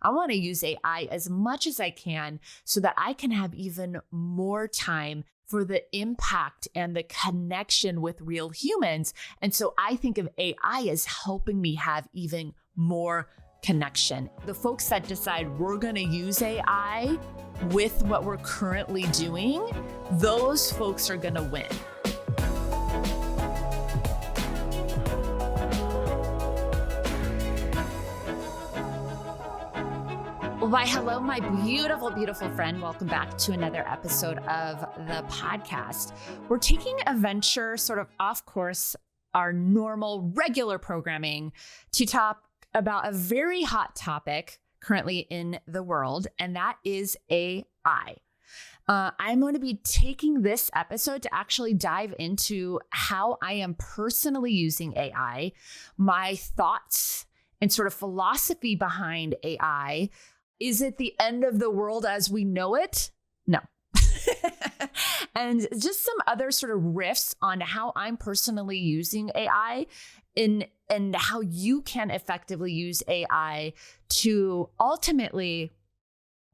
I want to use AI as much as I can so that I can have even more time for the impact and the connection with real humans. And so I think of AI as helping me have even more connection. The folks that decide we're going to use AI with what we're currently doing, those folks are going to win. Well, why, hello, my beautiful, beautiful friend. Welcome back to another episode of the podcast. We're taking a venture sort of off course, our normal, regular programming, to talk about a very hot topic currently in the world, and that is AI. I'm going to be taking this episode to actually dive into how I am personally using AI, my thoughts and sort of philosophy behind AI. Is it the end of the world as we know it? No. And just some other sort of riffs on how I'm personally using AI and how you can effectively use AI to ultimately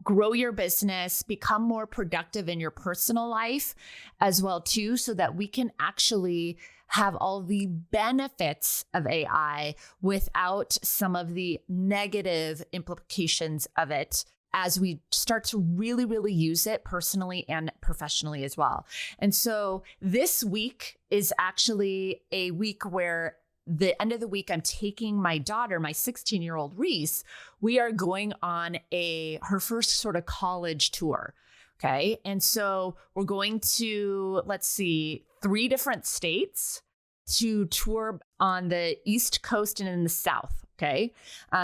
grow your business, become more productive in your personal life as well too, so that we can actually have all the benefits of AI without some of the negative implications of it as we start to really, really use it personally and professionally as well. And so this week is actually a week where the end of the week, I'm taking my daughter, my 16-year-old Reese, we are going on her first sort of college tour. Okay. And so we're going to, 3 different states to tour on the East Coast and in the South. Okay.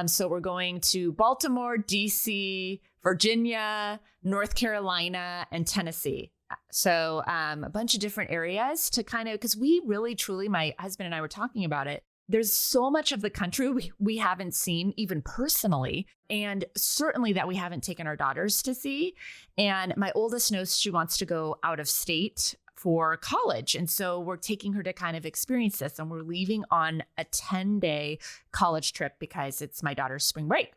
So we're going to Baltimore, DC, Virginia, North Carolina, and Tennessee. So a bunch of different areas to kind of, because we really, truly, my husband and I were talking about it. There's so much of the country we haven't seen, even personally, and certainly that we haven't taken our daughters to see. And my oldest knows she wants to go out of state for college. And so we're taking her to kind of experience this. And we're leaving on a 10-day college trip because it's my daughter's spring break.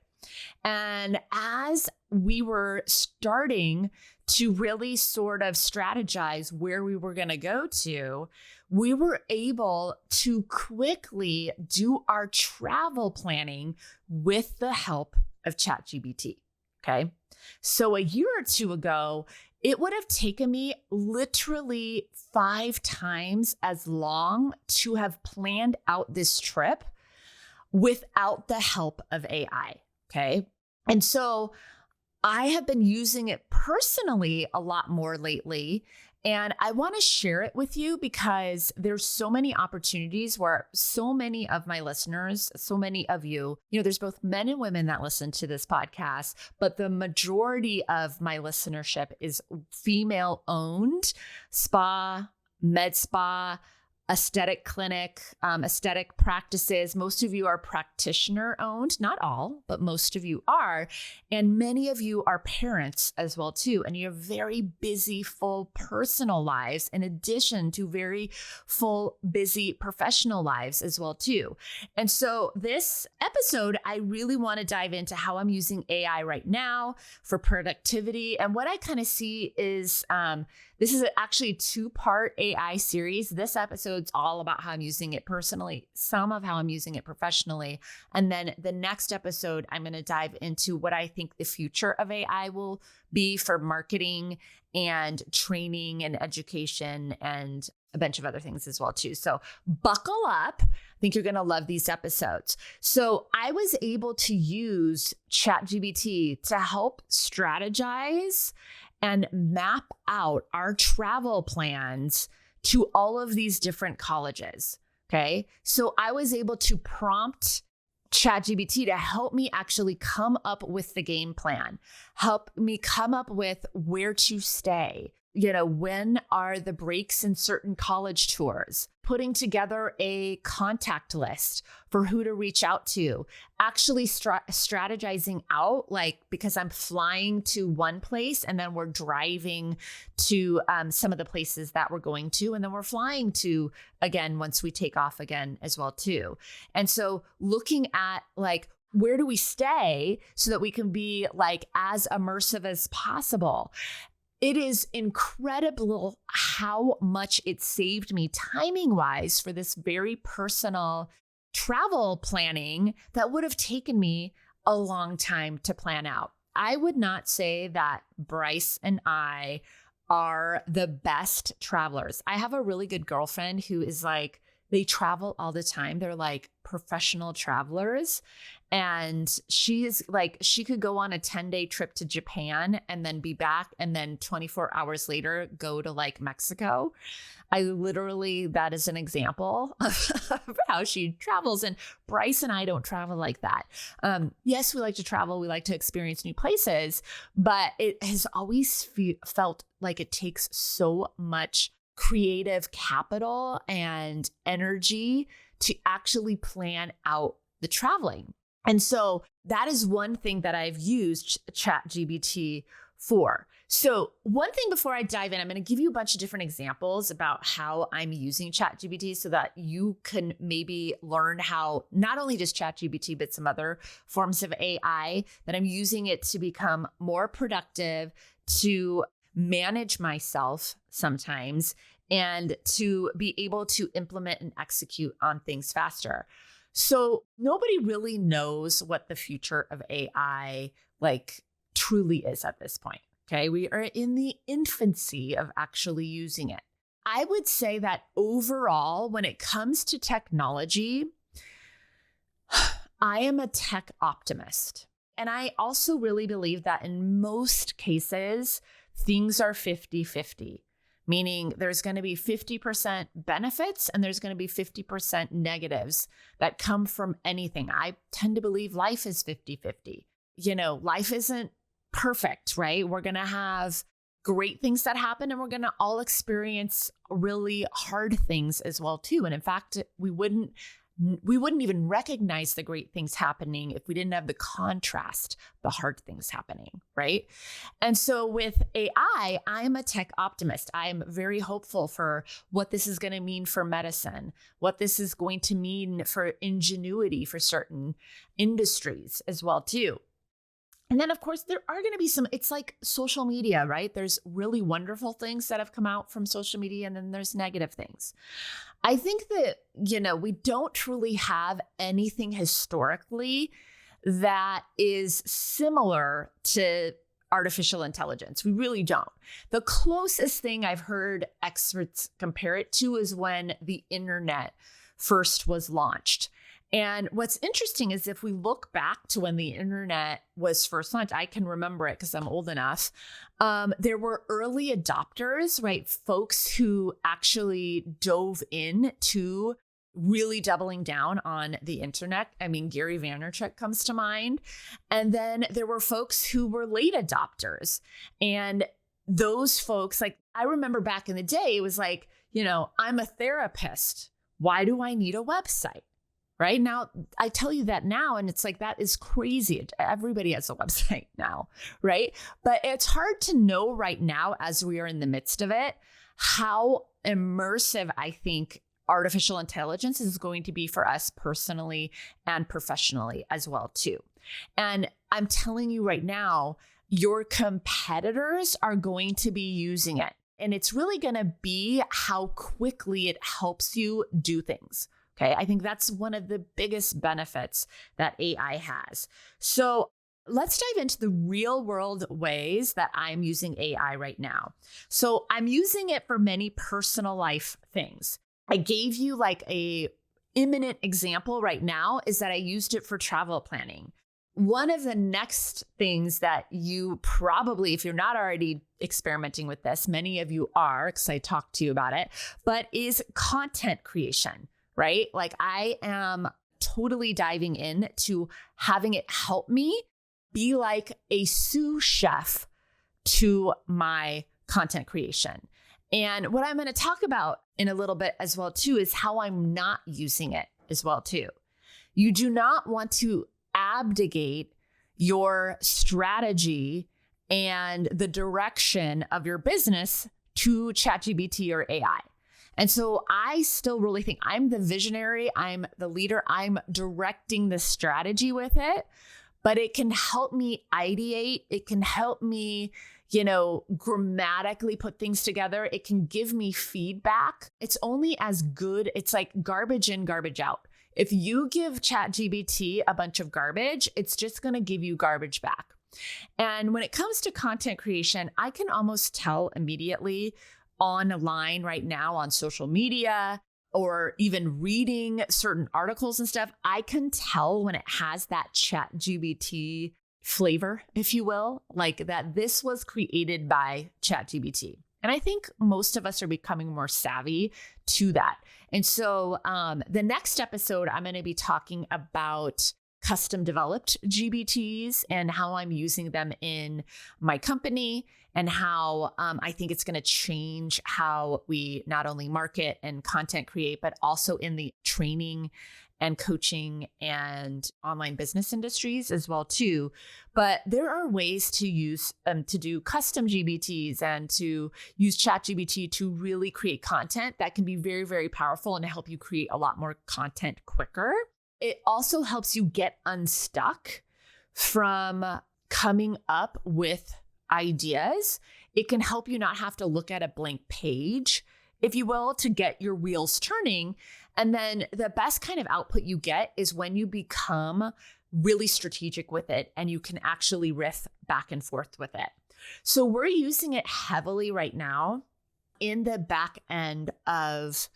And as we were starting to really sort of strategize where we were going to go to, we were able to quickly do our travel planning with the help of ChatGPT. Okay. So a year or two ago, it would have taken me literally 5 times as long to have planned out this trip without the help of AI. Okay. And so I have been using it personally a lot more lately. And I want to share it with you because there's so many opportunities where so many of my listeners, so many of you, there's both men and women that listen to this podcast, but the majority of my listenership is female owned spa, med spa, aesthetic clinic, aesthetic practices. Most of you are practitioner owned, not all, but most of you are. And many of you are parents as well too. And you have very busy, full personal lives in addition to very full, busy professional lives as well too. And so this episode, I really want to dive into how I'm using AI right now for productivity. And what I kind of see is, this is actually a 2-part AI series. This episode's all about how I'm using it personally, some of how I'm using it professionally. And then the next episode, I'm going to dive into what I think the future of AI will be for marketing and training and education and a bunch of other things as well too. So buckle up. I think you're going to love these episodes. So I was able to use ChatGPT to help strategize and map out our travel plans to all of these different colleges. Okay. So I was able to prompt ChatGPT to help me actually come up with the game plan, help me come up with where to stay. When are the breaks in certain college tours? Putting together a contact list for who to reach out to, actually strategizing out, because I'm flying to one place and then we're driving to some of the places that we're going to, and then we're flying to again once we take off again as well too. And so looking at where do we stay so that we can be like as immersive as possible? It is incredible how much it saved me timing wise for this very personal travel planning that would have taken me a long time to plan out. I would not say that Bryce and I are the best travelers. I have a really good girlfriend who is like, they travel all the time. They're like professional travelers. And she is like, she could go on a 10-day trip to Japan and then be back. And then 24 hours later, go to like Mexico. That is an example of how she travels. And Bryce and I don't travel like that. Yes, we like to travel. We like to experience new places, but it has always felt like it takes so much creative capital and energy to actually plan out the traveling. And so that is one thing that I've used ChatGPT for. So one thing before I dive in, I'm going to give you a bunch of different examples about how I'm using ChatGPT so that you can maybe learn how not only just ChatGPT, but some other forms of AI that I'm using it to become more productive, to manage myself sometimes, and to be able to implement and execute on things faster. So nobody really knows what the future of AI like truly is at this point. Okay. We are in the infancy of actually using it. I would say that overall, when it comes to technology, I am a tech optimist. And I also really believe that in most cases, things are 50-50. Meaning there's going to be 50% benefits and there's going to be 50% negatives that come from anything. I tend to believe life is 50-50. Life isn't perfect, right? We're going to have great things that happen and we're going to all experience really hard things as well too. And in fact, we wouldn't even recognize the great things happening if we didn't have the contrast, the hard things happening, right? And so with AI, I'm a tech optimist. I'm very hopeful for what this is going to mean for medicine, what this is going to mean for ingenuity for certain industries as well too. And then, of course, there are going to be it's like social media, right? There's really wonderful things that have come out from social media, and then there's negative things. I think that, we don't truly have anything historically that is similar to artificial intelligence. We really don't. The closest thing I've heard experts compare it to is when the internet first was launched. And what's interesting is if we look back to when the internet was first launched, I can remember it because I'm old enough. There were early adopters, right? Folks who actually dove in to really doubling down on the internet. I mean, Gary Vaynerchuk comes to mind. And then there were folks who were late adopters. And those folks, like, I remember back in the day, it was like, I'm a therapist. Why do I need a website? Right now, I tell you that now, and it's like, that is crazy. Everybody has a website now, right? But it's hard to know right now, as we are in the midst of it, how immersive I think artificial intelligence is going to be for us personally and professionally as well, too. And I'm telling you right now, your competitors are going to be using it. And it's really going to be how quickly it helps you do things. Okay, I think that's one of the biggest benefits that AI has. So let's dive into the real world ways that I'm using AI right now. So I'm using it for many personal life things. I gave you like a imminent example right now is that I used it for travel planning. One of the next things that you probably, if you're not already experimenting with this, many of you are, because I talked to you about it, but is content creation. Right? Like I am totally diving in to having it help me be like a sous chef to my content creation. And what I'm going to talk about in a little bit as well too is how I'm not using it as well too. You do not want to abdicate your strategy and the direction of your business to ChatGPT or AI. And so I still really think I'm the visionary, I'm the leader, I'm directing the strategy with it, but it can help me ideate. It can help me, grammatically put things together. It can give me feedback. It's only as good. It's like garbage in, garbage out. If you give ChatGPT a bunch of garbage, it's just going to give you garbage back. And when it comes to content creation, I can almost tell immediately online right now on social media or even reading certain articles and stuff, I can tell when it has that ChatGPT flavor, if you will, like that this was created by ChatGPT. And I think most of us are becoming more savvy to that. And so the next episode, I'm going to be talking about custom developed GPTs and how I'm using them in my company and how I think it's going to change how we not only market and content create, but also in the training and coaching and online business industries as well too. But there are ways to use to do custom GPTs and to use ChatGPT to really create content that can be very, very powerful and help you create a lot more content quicker. It also helps you get unstuck from coming up with ideas. It can help you not have to look at a blank page, if you will, to get your wheels turning. And then the best kind of output you get is when you become really strategic with it and you can actually riff back and forth with it. So we're using it heavily right now in the back end of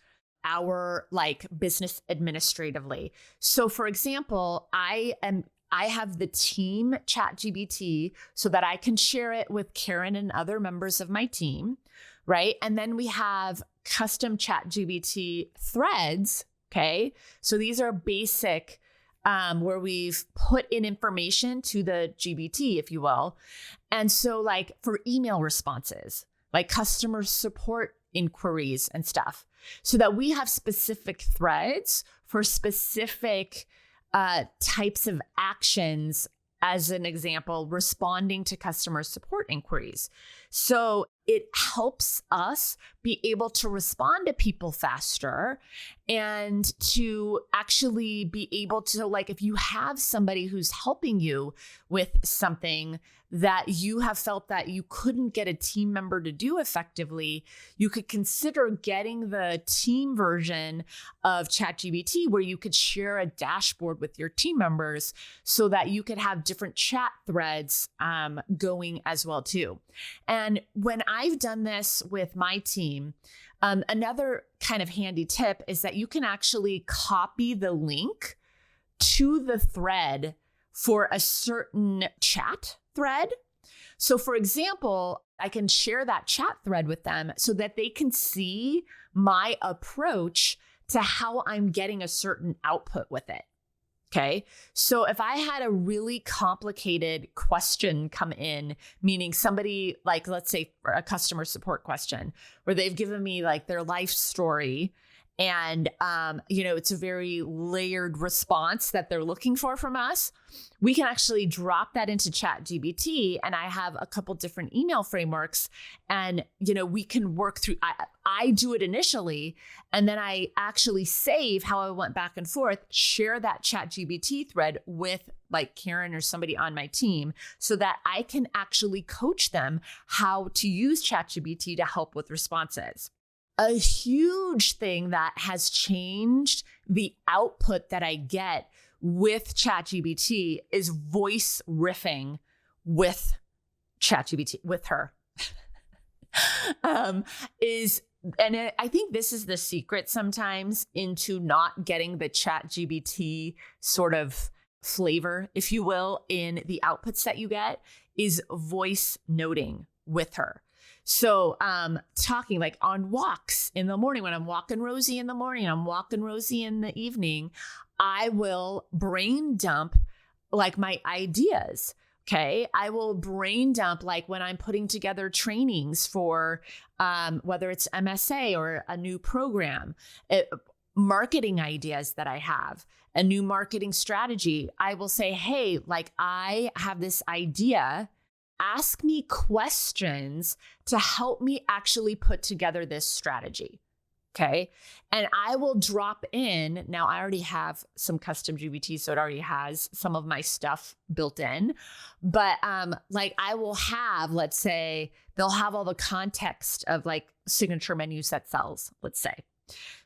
our business administratively. So for example, I have the team ChatGPT so that I can share it with Karen and other members of my team, right? And then we have custom ChatGPT threads, okay? So these are basic where we've put in information to the GPT, if you will. And so for email responses, like customer support inquiries and stuff, so that we have specific threads for specific types of actions, as an example, responding to customer support inquiries. So it helps us be able to respond to people faster and to actually be able to, if you have somebody who's helping you with something that you have felt that you couldn't get a team member to do effectively, you could consider getting the team version of ChatGPT where you could share a dashboard with your team members so that you could have different chat threads going as well too. And when I've done this with my team, another kind of handy tip is that you can actually copy the link to the thread for a certain chat thread. So for example, I can share that chat thread with them so that they can see my approach to how I'm getting a certain output with it. Okay. So if I had a really complicated question come in, meaning somebody let's say for a customer support question where they've given me their life story and, it's a very layered response that they're looking for from us, we can actually drop that into ChatGPT. And I have a couple different email frameworks and, we can work through, I do it initially, and then I actually save how I went back and forth, share that ChatGPT thread with Karen or somebody on my team so that I can actually coach them how to use ChatGPT to help with responses. A huge thing that has changed the output that I get with ChatGPT is voice riffing with ChatGPT, with her. I think this is the secret sometimes into not getting the ChatGPT sort of flavor, if you will, in the outputs that you get is voice noting with her. So talking on walks in the morning, when I'm walking Rosie in the morning, I'm walking Rosie in the evening, I will brain dump my ideas. Okay. I will brain dump when I'm putting together trainings for whether it's MSA or a new program, marketing ideas that I have, a new marketing strategy. I will say, hey, I have this idea. Ask me questions to help me actually put together this strategy. Okay. And I will drop in. Now, I already have some custom GBT, so it already has some of my stuff built in. But like I will have, let's say, they'll have all the context of like signature menu set sells, let's say.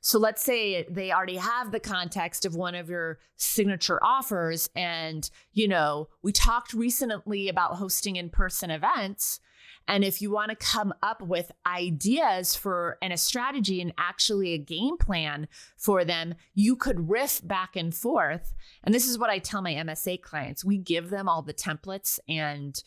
So let's say they already have the context of one of your signature offers. And, we talked recently about hosting in-person events. And if you want to come up with ideas and a strategy and actually a game plan for them, you could riff back and forth. And this is what I tell my MSA clients. We give them all the templates and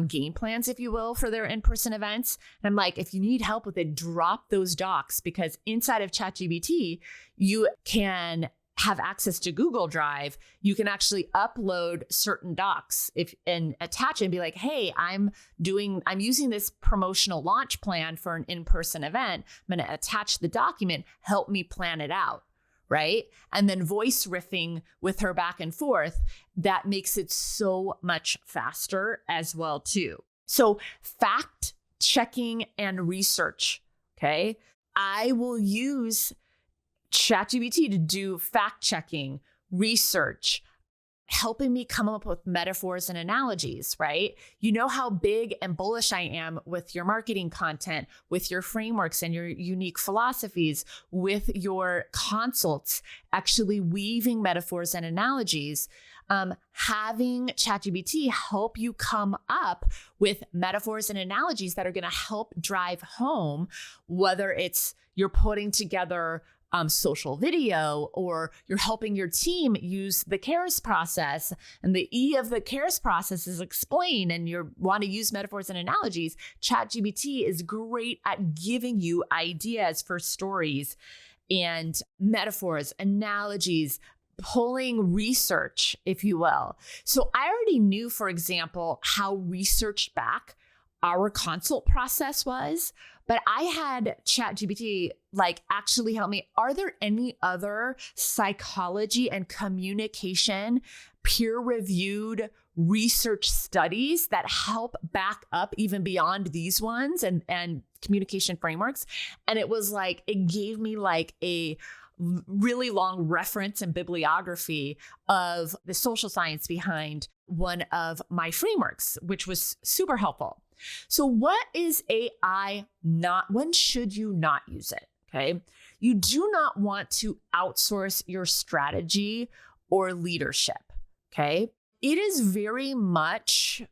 game plans, if you will, for their in-person events. And I'm like, if you need help with it, drop those docs, because inside of ChatGPT, you can have access to Google Drive. You can actually upload certain docs and attach it and be like, hey, I'm using this promotional launch plan for an in-person event. I'm going to attach the document, help me plan it out. Right. And then voice riffing with her back and forth. That makes it so much faster as well, too. So fact checking and research. Okay. I will use ChatGPT to do fact checking, research, helping me come up with metaphors and analogies, right? You know how big and bullish I am with your marketing content, with your frameworks and your unique philosophies, with your consults, actually weaving metaphors and analogies. Having ChatGPT help you come up with metaphors and analogies that are going to help drive home, whether it's you're putting together social video, or you're helping your team use the CARES process, and the E of the CARES process is explain, and you want to use metaphors and analogies. ChatGPT is great at giving you ideas for stories and metaphors, analogies, pulling research, if you will. So I already knew, for example, how research back our consult process was, but I had ChatGPT actually help me. Are there any other psychology and communication peer-reviewed research studies that help back up even beyond these ones and communication frameworks? And it gave me a really long reference and bibliography of the social science behind one of my frameworks, which was super helpful. So what is AI not? When should you not use it? Okay. You do not want to outsource your strategy or leadership. Okay. It is very much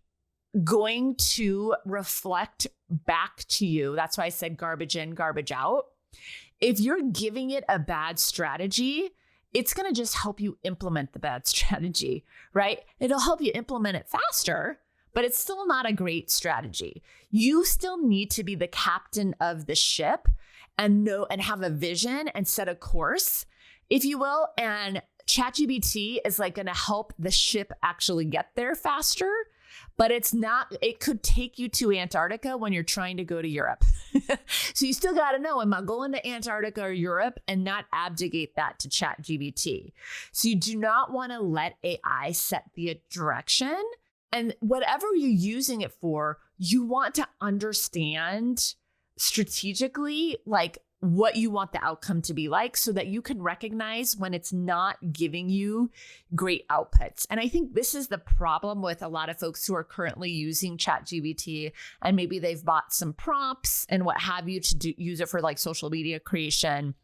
going to reflect back to you. That's why I said garbage in, garbage out. If you're giving it a bad strategy, it's going to just help you implement the bad strategy, right? It'll help you implement it faster, but it's still not a great strategy. You still need to be the captain of the ship and know and have a vision and set a course, if you will. And ChatGPT is going to help the ship actually get there faster, but it could take you to Antarctica when you're trying to go to Europe. So you still got to know, am I going to Antarctica or Europe, and not abdicate that to ChatGPT. So you do not want to let AI set the direction. And whatever you're using it for, you want to understand strategically, what you want the outcome to be like, so that you can recognize when it's not giving you great outputs. And I think this is the problem with a lot of folks who are currently using ChatGPT, and maybe they've bought some prompts and what have you to use it for social media creation.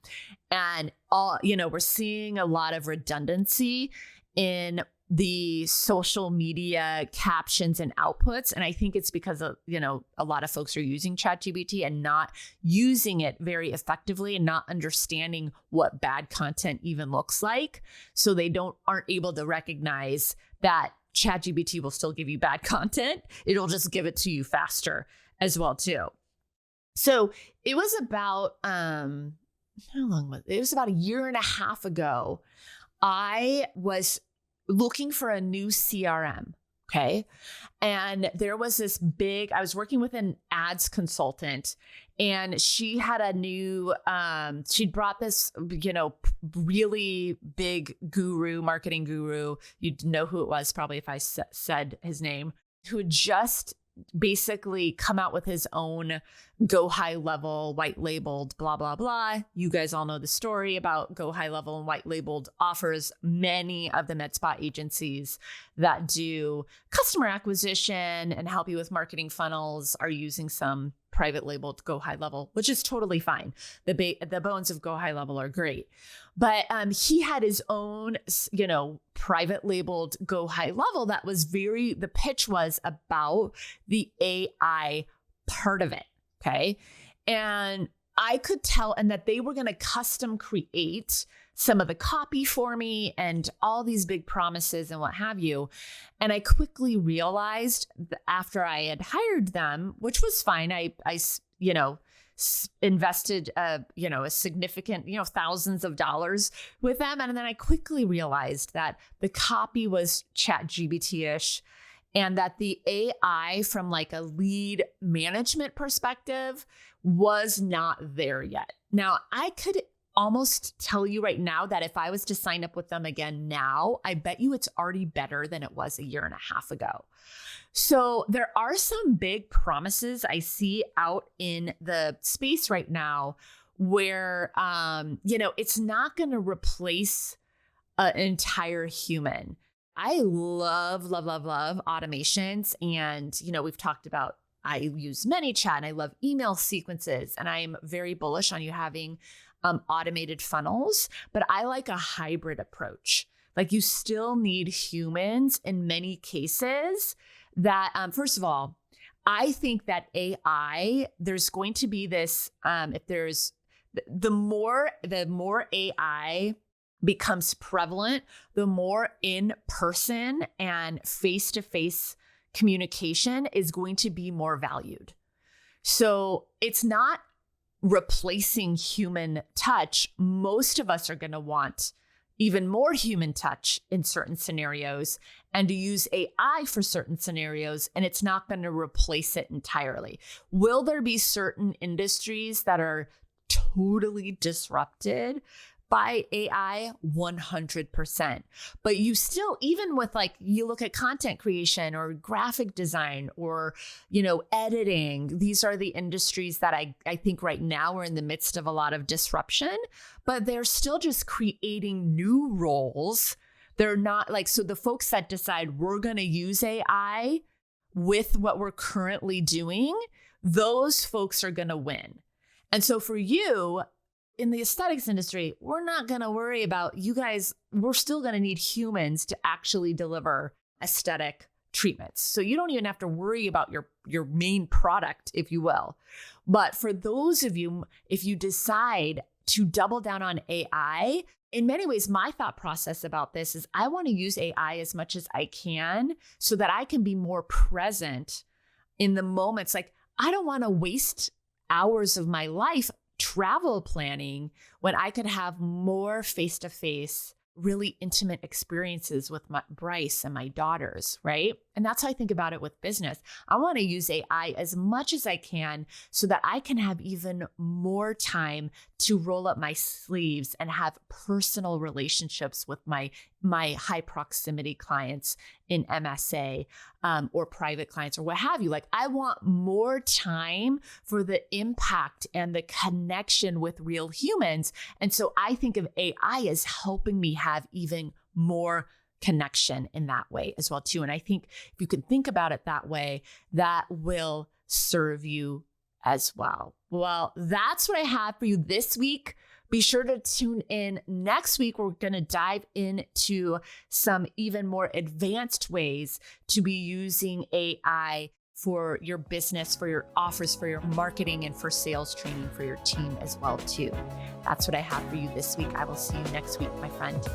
And we're seeing a lot of redundancy in the social media captions and outputs. And I think it's because of, a lot of folks are using ChatGPT and not using it very effectively, and not understanding what bad content even looks like. So they aren't able to recognize that ChatGPT will still give you bad content. It'll just give it to you faster as well, too. So it was about, how long was it? It was about a year and a half ago. I was looking for a new CRM. Okay. And there was I was working with an ads consultant, and she had a new, she'd brought this, really big marketing guru. You'd know who it was probably if I said his name, who had just basically come out with his own Go High Level, white labeled, blah, blah, blah. You guys all know the story about Go High Level and white labeled offers. Many of the med spa agencies that do customer acquisition and help you with marketing funnels are using some private labeled Go High Level, which is totally fine. The bones of Go High Level are great. But he had his own, private labeled Go High Level that was the pitch was about the AI part of it. Okay. And I could tell, and that they were going to custom create some of the copy for me and all these big promises and what have you. And I quickly realized that after I had hired them, which was fine, I invested, a significant, thousands of dollars with them. And then I quickly realized that the copy was ChatGPT-ish, and that the AI from like a lead management perspective was not there yet. Now, I could almost tell you right now that if I was to sign up with them again now, I bet you it's already better than it was a year and a half ago. So there are some big promises I see out in the space right now where, it's not going to replace an entire human. I love automations. And, we've talked about, I use ManyChat and I love email sequences, and I'm very bullish on you having automated funnels, but I like a hybrid approach. Like, you still need humans in many cases that, first of all, I think that AI, there's going to be this, if there's the more AI becomes prevalent, the more in-person and face-to-face communication is going to be more valued. So it's not replacing human touch. Most of us are going to want even more human touch in certain scenarios and to use AI for certain scenarios, and it's not going to replace it entirely. Will there be certain industries that are totally disrupted by AI? 100%. But you still, even with you look at content creation or graphic design or, editing, these are the industries that I think right now we're in the midst of a lot of disruption, but they're still just creating new roles. They're not so the folks that decide we're going to use AI with what we're currently doing, those folks are going to win. And so for you, in the aesthetics industry, we're not going to worry about you guys. We're still going to need humans to actually deliver aesthetic treatments. So you don't even have to worry about your main product, if you will. But for those of you, if you decide to double down on AI, in many ways, my thought process about this is I want to use AI as much as I can so that I can be more present in the moments. I don't want to waste hours of my life travel planning when I could have more face-to-face, really intimate experiences with Bryce and my daughters, right? And that's how I think about it with business. I want to use AI as much as I can so that I can have even more time to roll up my sleeves and have personal relationships with my high proximity clients in MSA or private clients or what have you. I want more time for the impact and the connection with real humans. And so I think of AI as helping me have even more connection in that way as well too. And I think if you can think about it that way, that will serve you as well. Well, that's what I have for you this week. Be sure to tune in next week. We're going to dive into some even more advanced ways to be using AI for your business, for your offers, for your marketing, and for sales training for your team as well too. That's what I have for you this week. I will see you next week, my friend.